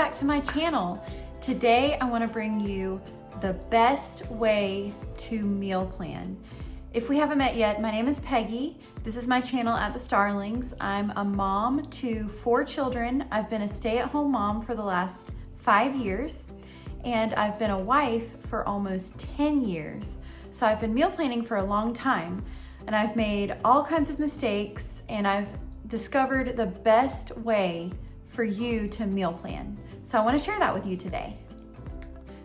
back to my channel. Today I want to bring you the best way to meal plan. If we haven't met yet, my name is Peggy. This is my channel at the Starlings. I'm a mom to 4 children. I've been a stay-at-home mom for the last 5 years, and I've been a wife for almost 10 years. So I've been meal planning for a long time, and I've made all kinds of mistakes, and I've discovered the best way for you to meal plan. So I want to share that with you today.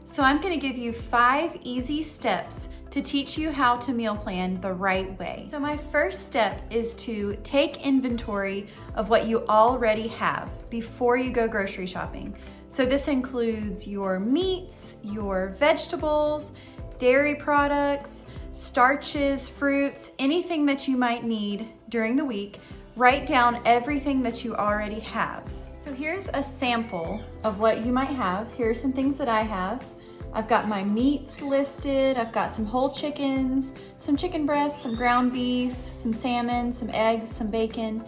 So I'm going to give you 5 easy steps to teach you how to meal plan the right way. So my first step is to take inventory of what you already have before you go grocery shopping. So this includes your meats, your vegetables, dairy products, starches, fruits, anything that you might need during the week. Write down everything that you already have. So here's a sample of what you might have. Here are some things that I have. I've got my meats listed. I've got some whole chickens, some chicken breasts, some ground beef, some salmon, some eggs, some bacon.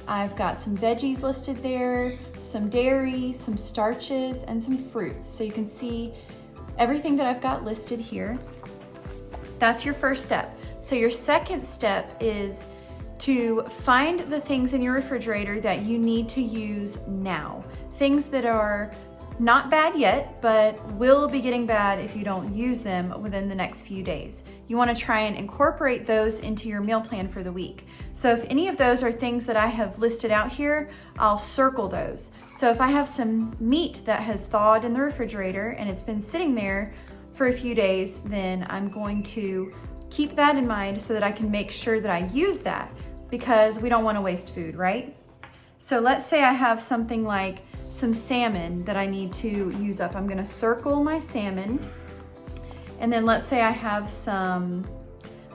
I've got some veggies listed there, some dairy, some starches, and some fruits. So you can see everything that I've got listed here. That's your first step. So your second step is to find the things in your refrigerator that you need to use now. Things that are not bad yet, but will be getting bad if you don't use them within the next few days. You want to try and incorporate those into your meal plan for the week. So if any of those are things that I have listed out here, I'll circle those. So if I have some meat that has thawed in the refrigerator and it's been sitting there for a few days, then I'm going to keep that in mind so that I can make sure that I use that, because we don't want to waste food, right? So let's say I have something like some salmon that I need to use up. I'm going to circle my salmon. And then let's say I have some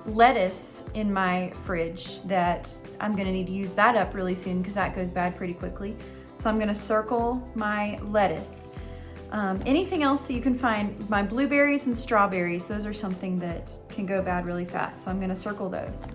lettuce in my fridge that I'm going to need to use that up really soon because that goes bad pretty quickly. So I'm going to circle my lettuce. Anything else that you can find, my blueberries and strawberries, those are something that can go bad really fast. So I'm going to circle those.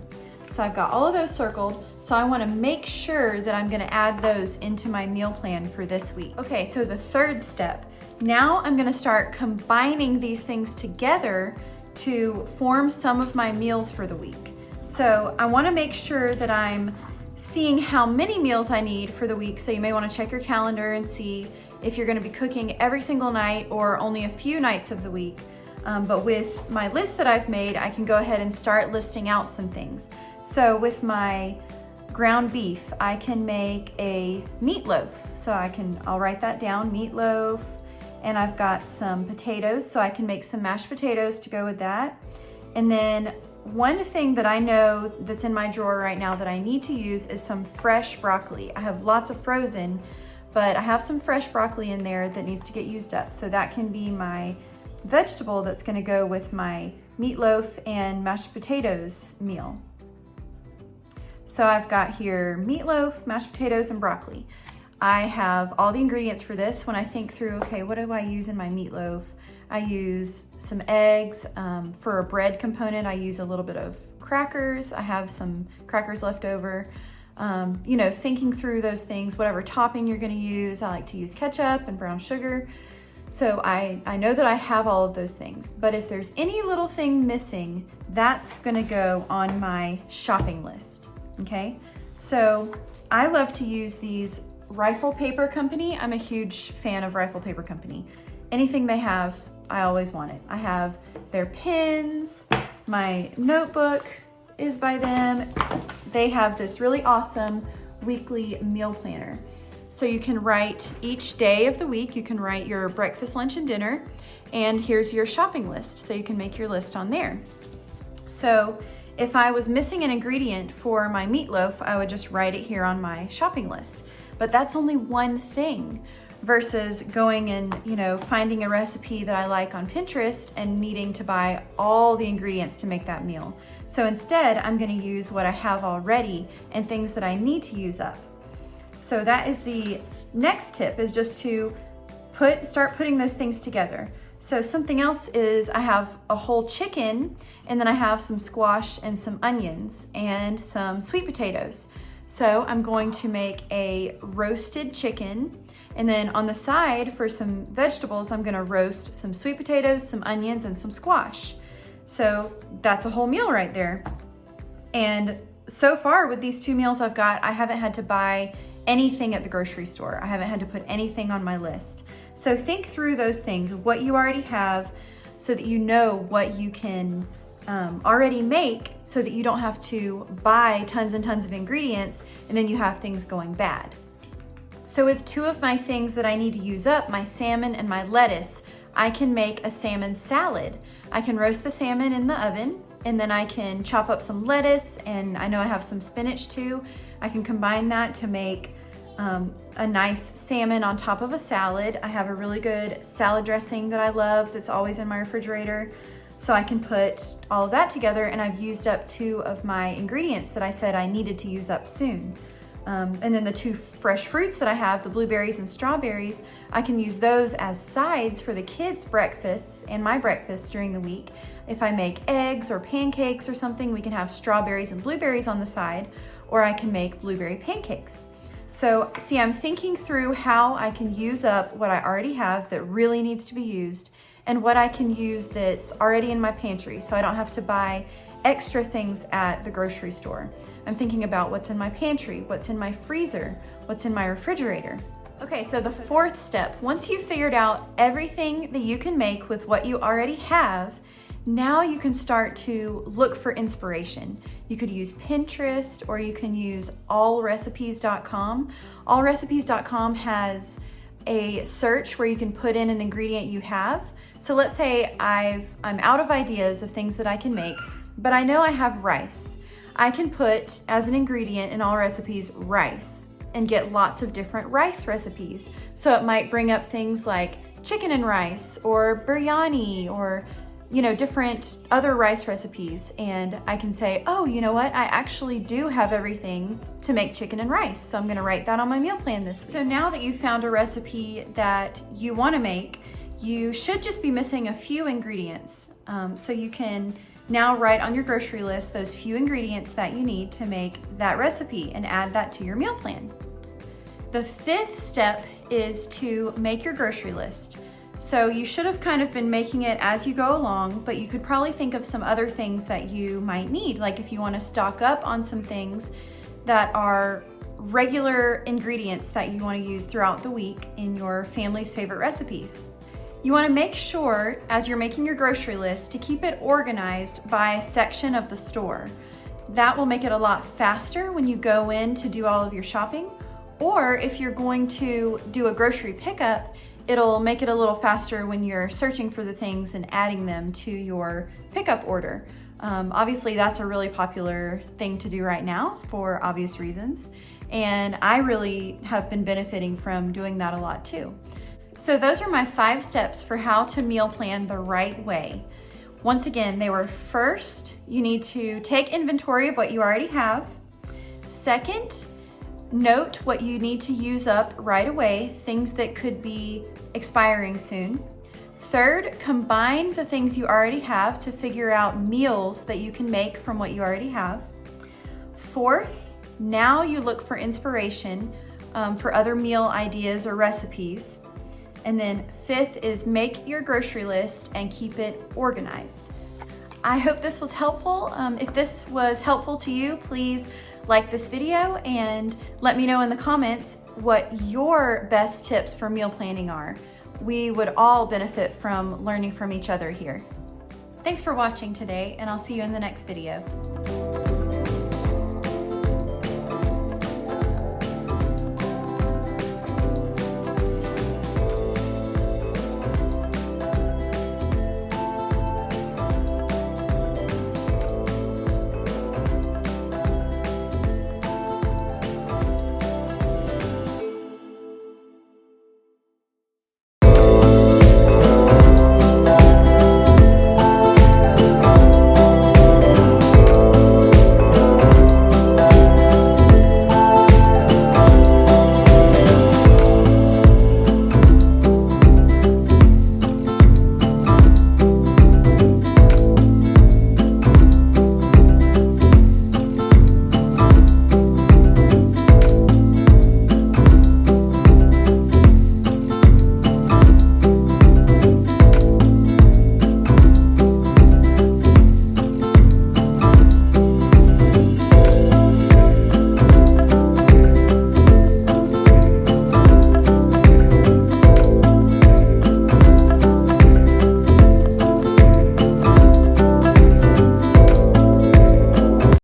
So I've got all of those circled. So I want to make sure that I'm going to add those into my meal plan for this week. Okay, so the third step. Now I'm going to start combining these things together to form some of my meals for the week. So I want to make sure that I'm seeing how many meals I need for the week. So you may want to check your calendar and see if you're going to be cooking every single night or only a few nights of the week. But with my list that I've made, I can go ahead and start listing out some things. So with my ground beef, I can make a meatloaf. So I'll write that down, meatloaf. And I've got some potatoes, so I can make some mashed potatoes to go with that. And then one thing that I know that's in my drawer right now that I need to use is some fresh broccoli. I have lots of frozen, but I have some fresh broccoli in there that needs to get used up. So that can be my vegetable that's gonna go with my meatloaf and mashed potatoes meal. So I've got here meatloaf, mashed potatoes, and broccoli. I have all the ingredients for this. When I think through, okay, what do I use in my meatloaf? I use some eggs. For a bread component, I use a little bit of crackers. I have some crackers left over. Thinking through those things, whatever topping you're gonna use. I like to use ketchup and brown sugar. So I know that I have all of those things, but if there's any little thing missing, that's gonna go on my shopping list, okay? So I love to use these Rifle Paper Company. I'm a huge fan of Rifle Paper Company. Anything they have, I always want it. I have their pens, my notebook is by them. They have this really awesome weekly meal planner. So you can write each day of the week, you can write your breakfast, lunch, and dinner, and here's your shopping list. So you can make your list on there. So if I was missing an ingredient for my meatloaf, I would just write it here on my shopping list. But that's only one thing versus going and, finding a recipe that I like on Pinterest and needing to buy all the ingredients to make that meal. So instead, I'm gonna use what I have already and things that I need to use up. So that is the next tip, is just to start putting those things together. So something else is I have a whole chicken, and then I have some squash and some onions and some sweet potatoes. So I'm going to make a roasted chicken And then on the side for some vegetables, I'm gonna roast some sweet potatoes, some onions, and some squash. So that's a whole meal right there. And so far with these 2 meals I've got, I haven't had to buy anything at the grocery store. I haven't had to put anything on my list. So think through those things, what you already have, so that you know what you can already make, so that you don't have to buy tons and tons of ingredients and then you have things going bad. So with 2 of my things that I need to use up, my salmon and my lettuce, I can make a salmon salad. I can roast the salmon in the oven, and then I can chop up some lettuce, and I know I have some spinach too. I can combine that to make a nice salmon on top of a salad. I have a really good salad dressing that I love that's always in my refrigerator. So I can put all of that together, and I've used up 2 of my ingredients that I said I needed to use up soon. And then the 2 fresh fruits that I have, the blueberries and strawberries, I can use those as sides for the kids' breakfasts and my breakfast during the week. If I make eggs or pancakes or something, we can have strawberries and blueberries on the side, or I can make blueberry pancakes. So see, I'm thinking through how I can use up what I already have that really needs to be used, and what I can use that's already in my pantry, so I don't have to buy extra things at the grocery store. I'm thinking about what's in my pantry, what's in my freezer, what's in my refrigerator. Okay, so the 4th step, once you've figured out everything that you can make with what you already have, now you can start to look for inspiration. You could use Pinterest, or you can use allrecipes.com. Allrecipes.com has a search where you can put in an ingredient you have. So let's say I'm out of ideas of things that I can make, but I know I have rice. I can put as an ingredient in All Recipes rice and get lots of different rice recipes. So it might bring up things like chicken and rice, or biryani, or different other rice recipes. And I can say, oh, you know what? I actually do have everything to make chicken and rice. So I'm gonna write that on my meal plan this week. So now that you've found a recipe that you wanna make, you should just be missing a few ingredients. So you can now write on your grocery list those few ingredients that you need to make that recipe and add that to your meal plan. The 5th step is to make your grocery list. So you should have kind of been making it as you go along, but you could probably think of some other things that you might need. Like if you want to stock up on some things that are regular ingredients that you want to use throughout the week in your family's favorite recipes. You want to make sure, as you're making your grocery list, to keep it organized by section of the store. That will make it a lot faster when you go in to do all of your shopping. Or if you're going to do a grocery pickup, it'll make it a little faster when you're searching for the things and adding them to your pickup order. Obviously, that's a really popular thing to do right now for obvious reasons. And I really have been benefiting from doing that a lot too. So those are my 5 steps for how to meal plan the right way. Once again, they were: first, you need to take inventory of what you already have. Second, note what you need to use up right away, things that could be expiring soon. Third, combine the things you already have to figure out meals that you can make from what you already have. Fourth, now you look for inspiration for other meal ideas or recipes. And then 5th is make your grocery list and keep it organized. I hope this was helpful. If this was helpful to you, please like this video and let me know in the comments what your best tips for meal planning are. We would all benefit from learning from each other here. Thanks for watching today, and I'll see you in the next video.